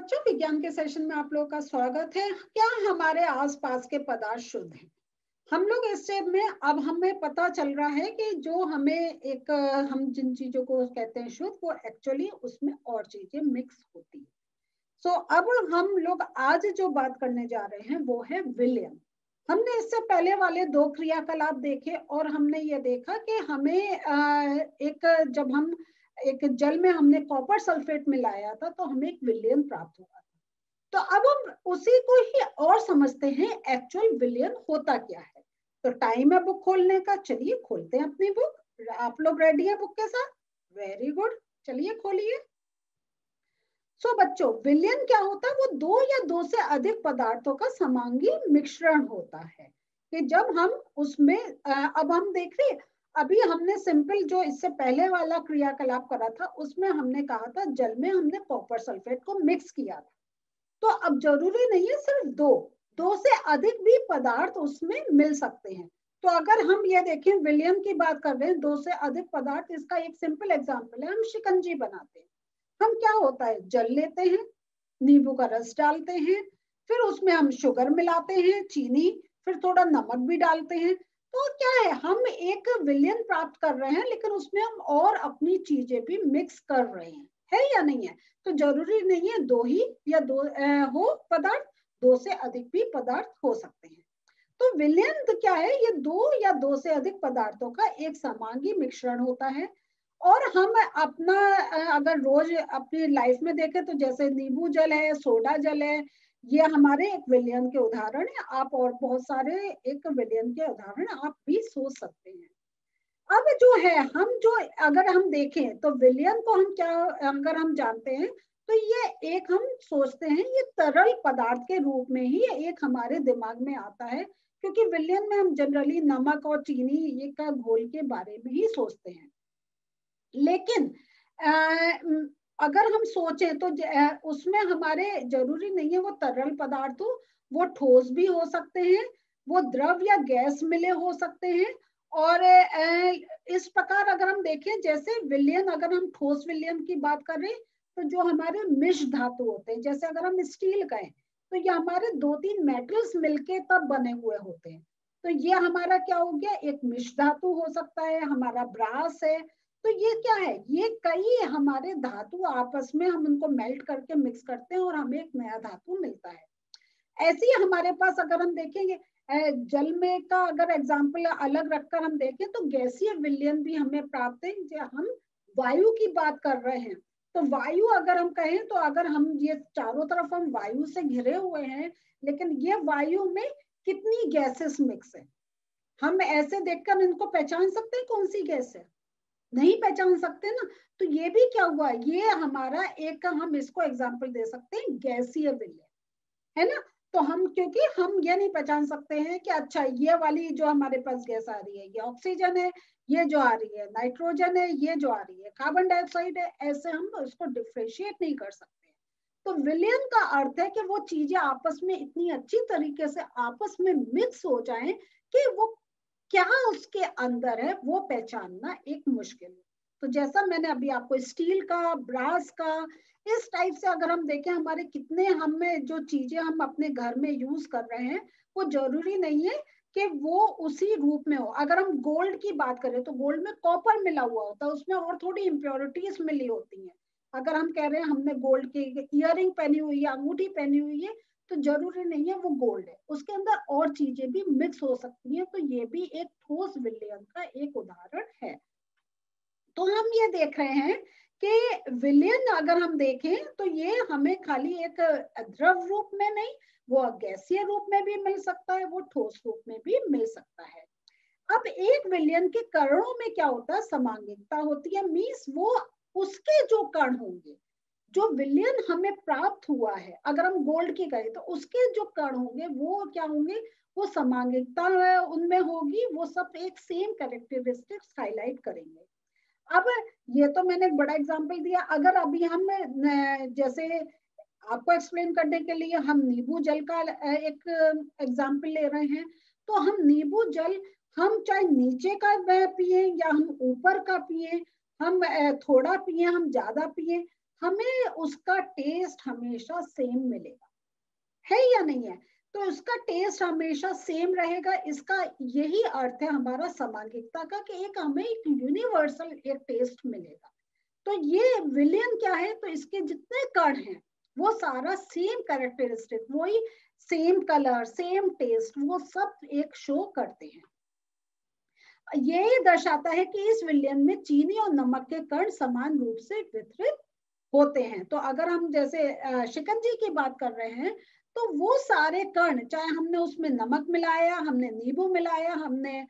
बच्चों, विज्ञान के सेशन में आप लोगों का स्वागत है। क्या हमारे आसपास के पदार्थ शुद्ध हैं? हम लोग इस स्टेप में अब हमें पता चल रहा है कि जो हमें एक हम जिन चीजों को कहते हैं शुद्ध, वो एक्चुअली उसमें और चीजें मिक्स होती है। सो अब हम लोग आज जो बात करने जा रहे हैं वो है विलयन। हमने इससे पहले वाले दो क्रियाकलाप देखे और हमने ये देखा कि हमें जब हम एक जल में हमने कॉपर सल्फेट मिलाया था तो हमें एक विलयन प्राप्त हुआ था। तो अब हम उसी को ही और समझते हैं, एक्चुअल विलयन होता क्या है। तो टाइम है बुक खोलने का, चलिए खोलते हैं अपनी बुक। आप लोग रेडी है बुक के साथ? वेरी गुड, चलिए खोलिए। बच्चों, विलयन क्या होता है? वो दो या दो से अधिक पदार्थों का समांगी मिश्रण होता है कि जब हम उसमें अब हम देख रहे हैं, अभी हमने सिंपल जो इससे पहले वाला क्रियाकलाप करा था उसमें हमने कहा था जल में हमने कॉपर सल्फेट को मिक्स किया था। तो अब जरूरी नहीं है सिर्फ दो से अधिक भी पदार्थ उसमें मिल सकते हैं। तो अगर हम ये देखें विलयन की बात कर रहे हैं, दो से अधिक पदार्थ, इसका एक सिंपल एग्जांपल है, हम शिकंजी बनाते हैं। हम क्या होता है, जल लेते हैं, नींबू का रस डालते हैं, फिर उसमें हम शुगर मिलाते हैं, चीनी, फिर थोड़ा नमक भी डालते हैं। तो क्या है, हम एक विलयन प्राप्त कर रहे हैं, लेकिन उसमें हम और अपनी चीजें भी मिक्स कर रहे हैं, है या नहीं है? तो जरूरी नहीं है दो ही या दो हो पदार्थ, दो से अधिक भी पदार्थ हो सकते हैं। तो विलयन क्या है? ये दो या दो से अधिक पदार्थों का एक समांगी मिश्रण होता है। और हम अपना अगर रोज अपनी लाइफ में देखें तो जैसे नींबू जल है, सोडा जल है, ये हमारे एक विलयन के उदाहरण है। आप और बहुत सारे एक विलयन के उदाहरण आप भी सोच सकते हैं। अब जो है, हम जो अगर हम देखें तो विलयन को हम क्या, अगर हम जानते हैं तो ये एक हम सोचते हैं ये तरल पदार्थ के रूप में ही एक हमारे दिमाग में आता है, क्योंकि विलयन में हम जनरली नमक और चीनी ये का घोल के बारे में ही सोचते हैं। लेकिन अगर हम सोचें तो उसमें हमारे जरूरी नहीं है वो तरल पदार्थ हो, वो ठोस भी हो सकते हैं, वो द्रव या गैस मिले हो सकते हैं। और इस प्रकार अगर हम देखें, जैसे विलयन, अगर हम ठोस विलयन की बात करें तो जो हमारे मिश्र धातु होते हैं, जैसे अगर हम स्टील कहें तो ये हमारे दो तीन मेटल्स मिलके तब बने हुए होते हैं। तो ये हमारा क्या हो गया, एक मिश्र धातु हो सकता है। हमारा ब्रास है, तो ये क्या है, ये कई हमारे धातु आपस में हम उनको मेल्ट करके मिक्स करते हैं और हमें एक नया धातु मिलता है। ऐसे ही हमारे पास अगर हम देखेंगे जल में का अगर एग्जाम्पल अलग रखकर हम देखें तो गैसीय विलयन भी हमें प्राप्त है। जब हम वायु की बात कर रहे हैं तो वायु अगर हम कहें तो अगर हम ये चारों तरफ हम वायु से घिरे हुए हैं, लेकिन ये वायु में कितनी गैसेस मिक्स है, हम ऐसे देखकर इनको पहचान सकते हैं कौन सी गैस है? नहीं पहचान सकते ना। तो ये भी क्या हुआ, ये हमारा एक का हम इसको एग्जाम्पल दे सकते हैं गैसीय विलयन, है ना। तो हम, क्योंकि हम ये नहीं पहचान सकते हैं कि अच्छा ये वाली जो हमारे पास गैस आ रही है ये ऑक्सीजन है, ये जो आ रही है नाइट्रोजन है, ये जो आ रही है कार्बन डाइऑक्साइड है, ऐसे हम उसको डिफ्रेंशिएट नहीं कर सकते। तो विलयन का अर्थ है कि वो चीजें आपस में इतनी अच्छी तरीके से आपस में मिक्स हो जाएं कि वो क्या उसके अंदर है वो पहचानना एक मुश्किल है। तो जैसा मैंने अभी आपको स्टील का, ब्रास का, इस टाइप से अगर हम देखें हमारे कितने हमें जो चीजें हम अपने घर में यूज कर रहे हैं वो जरूरी नहीं है कि वो उसी रूप में हो। अगर हम गोल्ड की बात करें तो गोल्ड में कॉपर मिला हुआ होता है, उसमें और थोड़ी इम्प्योरिटीज मिली होती हैं। अगर हम कह रहे हैं हमने गोल्ड की इयररिंग पहनी हुई है, अंगूठी पहनी हुई है, तो जरूरी नहीं है वो गोल्ड है, उसके अंदर और चीजें भी मिक्स हो सकती हैं। तो ये भी एक ठोस विलयन का एक उदाहरण है। तो हम ये देख रहे हैं कि विलयन अगर हम देखें तो ये हमें खाली एक द्रव रूप में नहीं, वो गैसीय रूप में भी मिल सकता है, वो ठोस रूप में भी मिल सकता है। अब एक विलयन के कणों में क्या होता है, समांगिकता होती है। मींस वो उसके जो कण होंगे, जो विलयन हमें प्राप्त हुआ है, अगर हम गोल्ड की कहें तो उसके जो कण होंगे वो क्या होंगे, वो समांगिकता उनमें होगी, वो सब एक सेम कैरेक्टरिस्टिक्स हाईलाइट करेंगे। अब ये तो मैंने एक बड़ा एग्जांपल दिया। अगर अभी हम जैसे आपको एक्सप्लेन करने के लिए हम नींबू जल का एक एग्जांपल ले रहे हैं, तो हम नींबू जल, हम चाहे नीचे का पिए या हम ऊपर का पिए, हम थोड़ा पिए हम ज्यादा पिए, हमें उसका टेस्ट हमेशा सेम मिलेगा, है या नहीं है? तो उसका टेस्ट हमेशा सेम रहेगा, इसका यही अर्थ है हमारा समांगिकता का, कि एक हमें एक यूनिवर्सल एक टेस्ट मिलेगा। तो ये विलियन क्या है, तो इसके जितने कण हैं वो सारा सेम कैरेक्टरिस्टिक, वही सेम कलर, सेम टेस्ट, वो सब एक शो करते हैं। ये दर्शाता है कि इस विलयन में चीनी और नमक के कण समान रूप से वितरित होते हैं। तो अगर हम जैसे शिकंजी की बात कर रहे हैं, तो वो सारे कण, चाहे हमने उसमें नमक मिलाया, हमने नींबू मिलाया, हमने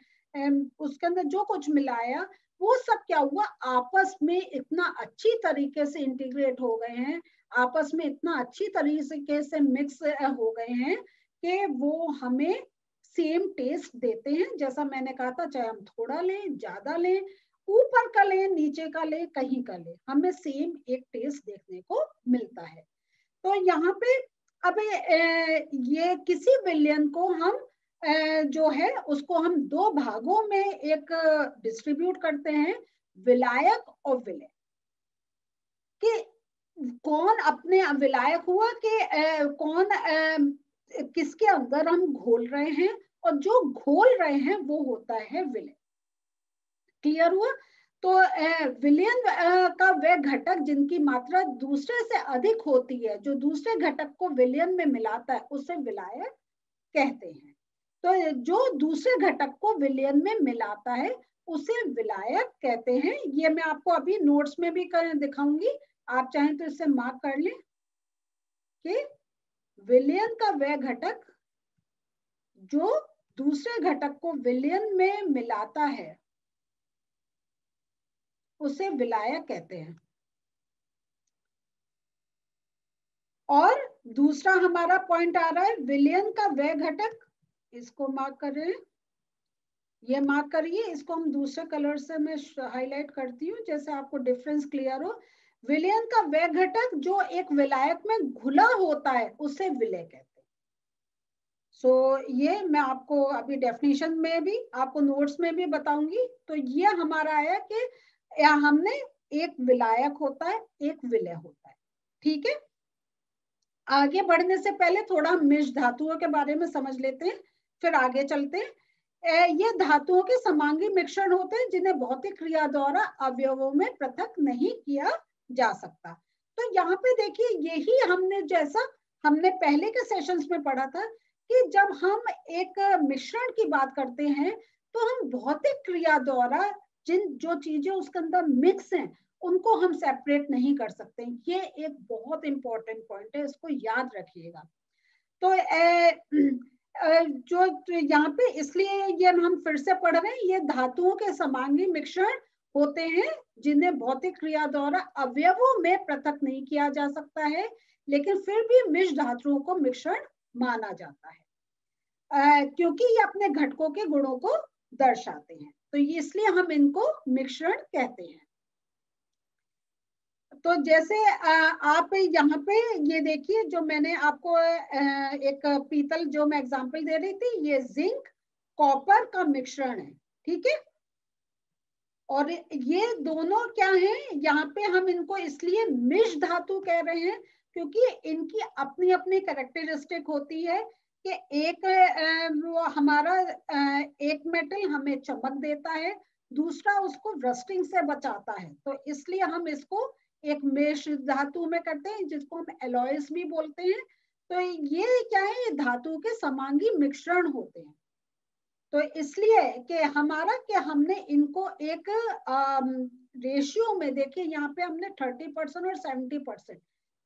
उसके अंदर जो कुछ मिलाया, वो सब क्या हुआ, आपस में इतना अच्छी तरीके से इंटीग्रेट हो गए हैं, आपस में इतना अच्छी तरीके से मिक्स हो गए हैं कि वो हमें सेम टेस्ट देते हैं। जैसा मैंने कहा था, चाहे हम थोड़ा लें, ज्यादा लें, ऊपर का लें, नीचे का लें, कहीं का लें, हमें सेम एक टेस्ट देखने को मिलता है। तो यहाँ पे अब ये किसी विलयन को हम जो है उसको हम दो भागों में एक डिस्ट्रीब्यूट करते हैं, विलायक और विलय। कि कौन अपने विलायक हुआ कि कौन किसके अंदर हम घोल रहे हैं, और जो घोल रहे हैं वो होता है विलय। क्लियर हुआ? तो विलयन का वह घटक जिनकी मात्रा दूसरे से अधिक होती है, जो दूसरे घटक को विलयन में मिलाता है, उसे विलायक कहते हैं। तो जो दूसरे घटक को विलयन में मिलाता है उसे विलायक कहते हैं। ये मैं आपको अभी नोट्स में भी दिखाऊंगी, आप चाहें तो इससे मार्क कर लें कि विलयन का वह घटक जो दूसरे घटक को विलयन में मिलाता है उसे विलायक कहते हैं। और दूसरा हमारा पॉइंट आ रहा है, विलयन का वह घटक, इसको मार्क कर रहे हैं, ये मार्क करिए, इसको हम दूसरे कलर से मैं हाईलाइट करती हूँ जैसे आपको डिफरेंस क्लियर हो। विलयन का वह घटक जो एक विलायक में घुला होता है उसे विलय कहते हैं। ये मैं आपको अभी डेफिनेशन में भी, आपको नोट्स में भी बताऊंगी। तो ये हमारा आया कि हमने एक विलायक होता है, एक विलय होता है। ठीक है, आगे बढ़ने से पहले थोड़ा मिश्र धातुओं के बारे में समझ लेते हैं, फिर आगे चलते हैं। ये धातुओं के समांगी मिश्रण होते हैं जिन्हें भौतिक क्रिया द्वारा अवयवों में पृथक नहीं किया जा सकता। तो यहाँ पे देखिए, यही हमने जैसा हमने पहले के सेशंस में पढ़ा था कि जब हम एक मिश्रण की बात करते हैं तो हम भौतिक क्रिया द्वारा जिन जो चीजें उसके अंदर मिक्स हैं उनको हम सेपरेट नहीं कर सकते। ये एक बहुत इंपॉर्टेंट पॉइंट है, इसको याद रखिएगा। तो जो यहाँ पे इसलिए ये हम फिर से पढ़ रहे हैं, ये धातुओं के समांगी मिश्रण होते हैं जिन्हें भौतिक क्रिया द्वारा अवयवों में पृथक नहीं किया जा सकता है, लेकिन फिर भी मिश्र धातुओं को मिश्रण माना जाता है क्योंकि ये अपने घटकों के गुणों को दर्शाते हैं। तो इसलिए हम इनको मिश्रण कहते हैं। तो जैसे आप यहाँ पे ये देखिए, जो मैंने आपको एक पीतल जो मैं एग्जांपल दे रही थी, ये जिंक कॉपर का मिश्रण है। ठीक है, और ये दोनों क्या है, यहाँ पे हम इनको इसलिए मिश्र धातु कह रहे हैं क्योंकि इनकी अपनी अपनी कैरेक्टरिस्टिक होती है कि एक हमारा एक मेटल हमें चमक देता है, दूसरा उसको रस्टिंग से बचाता है। तो इसलिए हम इसको एक मिश्र धातु में करते हैं जिसको हम एलॉयस भी बोलते हैं। तो ये क्या है, ये धातु के समांगी मिश्रण होते हैं। तो इसलिए कि हमारा कि हमने इनको एक रेशियो में, देखिए यहाँ पे हमने 30% और 70%,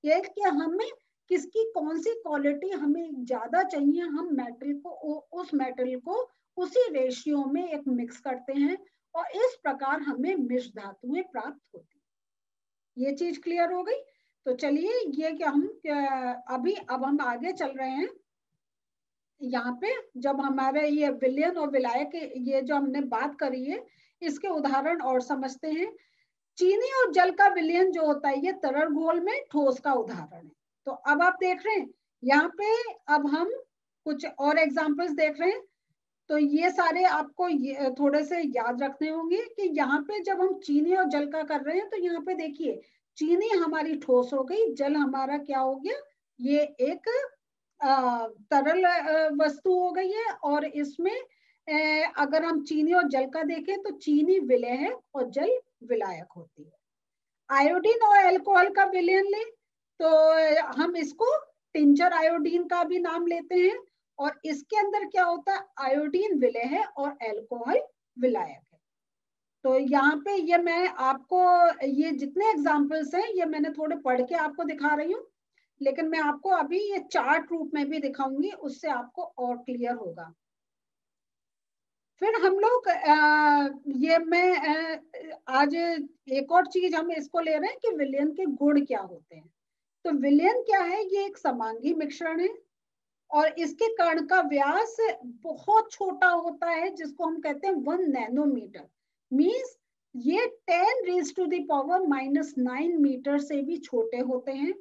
ये कि हमें किसकी कौन सी क्वालिटी हमें ज्यादा चाहिए, हम मेटल को उस मेटल को उसी रेशियो में एक मिक्स करते हैं और इस प्रकार हमें मिश्र धातुएं प्राप्त होती है। ये चीज क्लियर हो गई? तो चलिए, ये कि हम अब हम आगे चल रहे हैं। यहाँ पे जब हमारे ये विलयन और विलायक ये जो हमने बात करी है, इसके उदाहरण और समझते हैं। चीनी और जल का विलयन जो होता है, ये तरल घोल में ठोस का उदाहरण है। तो अब आप देख रहे हैं यहाँ पे, अब हम कुछ और एग्जांपल्स देख रहे हैं। तो ये सारे आपको थोड़े से याद रखने होंगे कि यहाँ पे जब हम चीनी और जल का कर रहे हैं, तो यहाँ पे देखिए चीनी हमारी ठोस हो गई, जल हमारा क्या हो गया, ये एक तरल वस्तु हो गई है। और इसमें अगर हम चीनी और जल का देखें तो चीनी विलय है और जल विलायक होती है। आयोडीन और अल्कोहल का विलयन ले तो हम इसको टिंचर आयोडीन का भी नाम लेते हैं। और इसके अंदर क्या होता है, आयोडीन विलय है और अल्कोहल विलायक है। तो यहाँ पे ये मैं आपको, ये जितने एग्जाम्पल्स हैं ये मैंने थोड़े पढ़ के आपको दिखा रही हूँ, लेकिन मैं आपको अभी ये चार्ट रूप में भी दिखाऊंगी, उससे आपको और क्लियर होगा। फिर हम लोग ये मैं आज एक और चीज हम इसको ले रहे हैं कि विलयन के गुण क्या होते हैं। तो विलयन क्या है, ये एक समांगी मिश्रण है और इसके कण का व्यास बहुत छोटा होता है, जिसको हम कहते हैं 1 नैनोमीटर। मीन्स ये 10⁻⁻⁹ मीटर से भी छोटे होते हैं।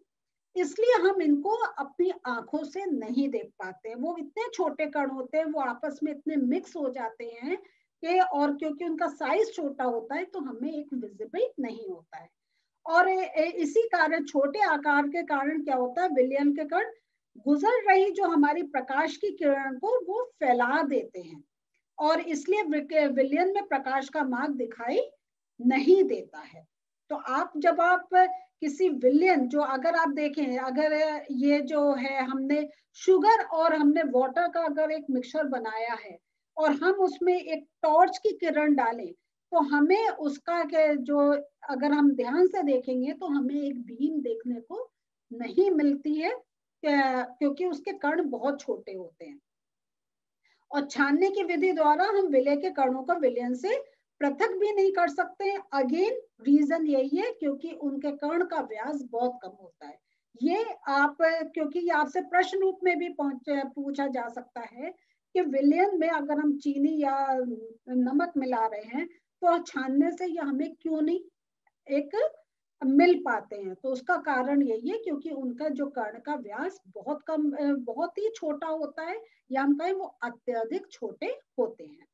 इसलिए हम इनको अपनी आंखों से नहीं देख पाते। वो इतने छोटे कण होते हैं, वो आपस में इतने मिक्स हो जाते हैं कि, और क्योंकि उनका साइज छोटा होता है तो हमें एक विजिबल नहीं होता है। और इसी कारण, छोटे आकार के कारण क्या होता है, विलयन के कण गुजर रही जो हमारी प्रकाश की किरण को वो फैला देते हैं, और इसलिए विलयन में प्रकाश का मार्ग दिखाई नहीं देता है। तो आप जब आप किसी विलयन, जो अगर आप देखें, अगर ये जो है हमने शुगर और हमने वाटर का अगर एक मिक्सचर बनाया है और हम उसमें एक टॉर्च की किरण डालें, तो हमें उसका जो, अगर हम ध्यान से देखेंगे तो हमें एक बीम देखने को नहीं मिलती है, क्योंकि उसके कण बहुत छोटे होते हैं। और छानने की विधि द्वारा हम विलय के कणों को विलयन से पृथक भी नहीं कर सकते। अगेन रीजन यही है क्योंकि उनके कण का व्यास बहुत कम होता है। ये आप, क्योंकि ये आपसे प्रश्न रूप में भी पूछा जा सकता है कि विलयन में अगर हम चीनी या नमक मिला रहे हैं तो छानने से ये हमें क्यों नहीं एक मिल पाते हैं। तो उसका कारण यही है क्योंकि उनका जो कण का व्यास बहुत कम, बहुत ही छोटा होता है, या हम कहें वो अत्यधिक छोटे होते हैं।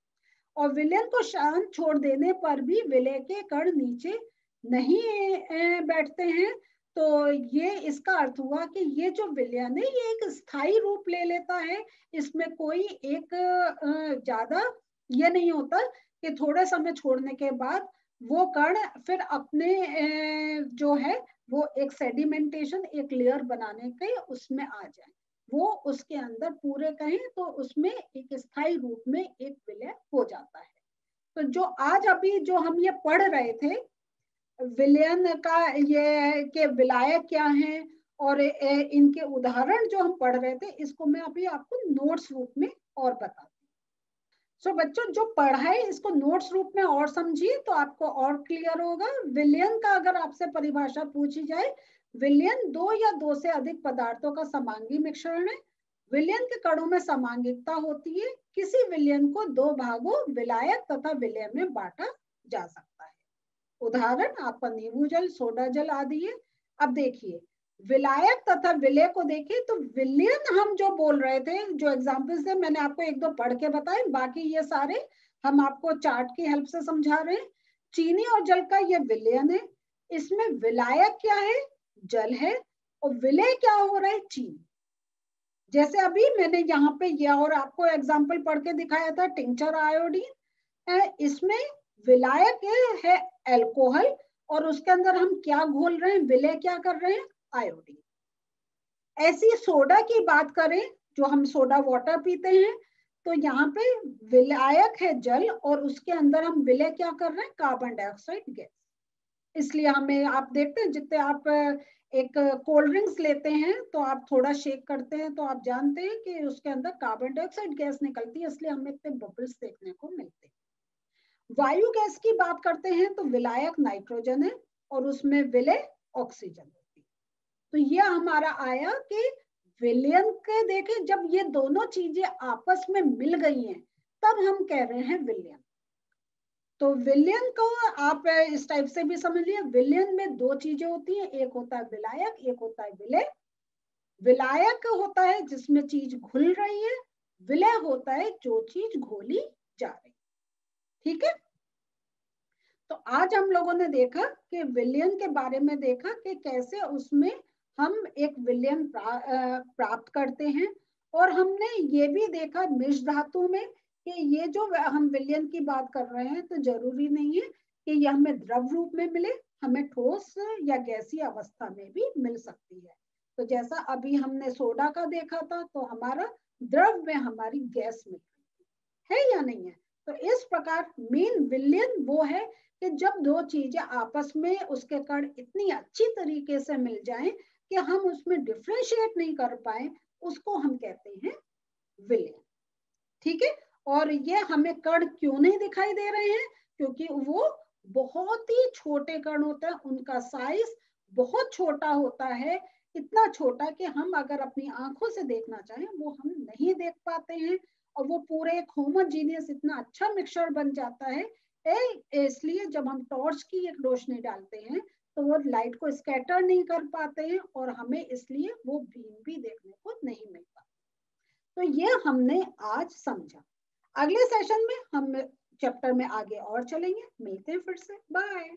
और विलयन को शांत छोड़ देने पर भी विलय के कण नीचे नहीं बैठते हैं। तो ये इसका अर्थ हुआ कि ये जो विलयन है ये एक स्थायी रूप ले लेता है। इसमें कोई एक ज्यादा ये नहीं होता कि थोड़े समय छोड़ने के बाद वो कण फिर अपने जो है वो एक सेडिमेंटेशन, एक लेयर बनाने के उसमें आ जाए। वो उसके अंदर पूरे कहें तो उसमें एक स्थायी रूप में एक विलय हो जाता है। तो जो आज अभी जो हम ये पढ़ रहे थे विलयन का, ये के विलायक क्या हैं और इनके उदाहरण जो हम पढ़ रहे थे, इसको मैं अभी आपको नोट्स रूप में और बताती हूँ। सो बच्चों, जो पढ़ा है इसको नोट्स रूप में और समझिए तो आपको और क्लियर होगा। विलयन का अगर आपसे परिभाषा पूछी जाए, विलयन दो या दो से अधिक पदार्थों का समांगी मिश्रण है। विलयन के कणों में समांगिकता होती है। किसी विलयन को दो भागों विलायक तथा विलय में बांटा जा सकता है। उदाहरण आपका नींबू जल, सोडा जल आदि है। अब देखिए विलायक तथा विलय को देखिए, तो विलयन हम जो बोल रहे थे, जो एग्जाम्पल्स थे मैंने आपको एक दो पढ़ के बताए, बाकी ये सारे हम आपको चार्ट की हेल्प से समझा रहे हैं। चीनी और जल का ये विलयन है। इसमें विलायक क्या है, जल है, और विलय क्या हो रहा है, चीनी। जैसे अभी मैंने यहाँ पे ये और आपको एग्जाम्पल पढ़ के दिखाया था टिंचर आयोडीन, इसमें विलायक है अल्कोहल, और उसके अंदर हम क्या घोल रहे हैं, विलय क्या कर रहे हैं, आयोडीन। ऐसी सोडा की बात करें, जो हम सोडा वाटर पीते हैं, तो यहाँ पे विलायक है जल और उसके अंदर हम विलय क्या कर रहे हैं, कार्बन डाइऑक्साइड गैस। इसलिए हमें, आप देखते हैं जितने आप एक कोल्ड ड्रिंक्स लेते हैं तो आप थोड़ा शेक करते हैं तो आप जानते हैं कि उसके अंदर कार्बन डाइऑक्साइड गैस निकलती है, इसलिए हमें इतने बबल्स देखने को मिलते हैं। वायु गैस की बात करते हैं तो विलायक नाइट्रोजन है और उसमें विलय ऑक्सीजन होती है। तो ये हमारा आया कि विलयन के देखें, जब ये दोनों चीजें आपस में मिल गई हैं तब हम कह रहे हैं विलयन। तो विलयन को आप इस टाइप से भी समझ लिया, विलयन में दो चीजें होती हैं, एक होता है विलायक, एक होता है विलय। विलायक होता है जिसमें चीज घुल रही है, विलय होता है जो चीज घोली जा रही है। ठीक है। तो आज हम लोगों ने देखा कि विलयन के बारे में देखा कि कैसे उसमें हम एक विलयन प्राप्त करते हैं। और हमने ये भी देखा मिश्र धातु में कि ये जो हम विलयन की बात कर रहे हैं तो जरूरी नहीं है कि ये हमें द्रव रूप में मिले, हमें ठोस या गैसीय अवस्था में भी मिल सकती है। तो जैसा अभी हमने सोडा का देखा था, तो हमारा द्रव में हमारी गैस मिल रही है या नहीं है। तो इस प्रकार मेन विलयन वो है कि जब दो चीजें आपस में उसके कण इतनी अच्छी तरीके से मिल जाएं कि हम उसमें डिफ्रेंशिएट नहीं कर पाए, उसको हम कहते हैं विलयन। ठीक है। और ये हमें कण क्यों नहीं दिखाई दे रहे हैं, क्योंकि वो बहुत ही छोटे कण होते हैं, उनका साइज बहुत छोटा होता है, इतना छोटा कि हम अगर अपनी आंखों से देखना चाहें वो हम नहीं देख पाते हैं। और वो पूरे एक होमोजीनियस इतना अच्छा मिक्सचर बन जाता है, इसलिए जब हम टॉर्च की एक रोशनी डालते हैं तो वो लाइट को स्कैटर नहीं कर पाते हैं और हमें इसलिए वो बीम भी देखने को नहीं मिल पाता। तो ये हमने आज समझा। अगले सेशन में हम चैप्टर में आगे और चलेंगे। मिलते हैं फिर से। बाय।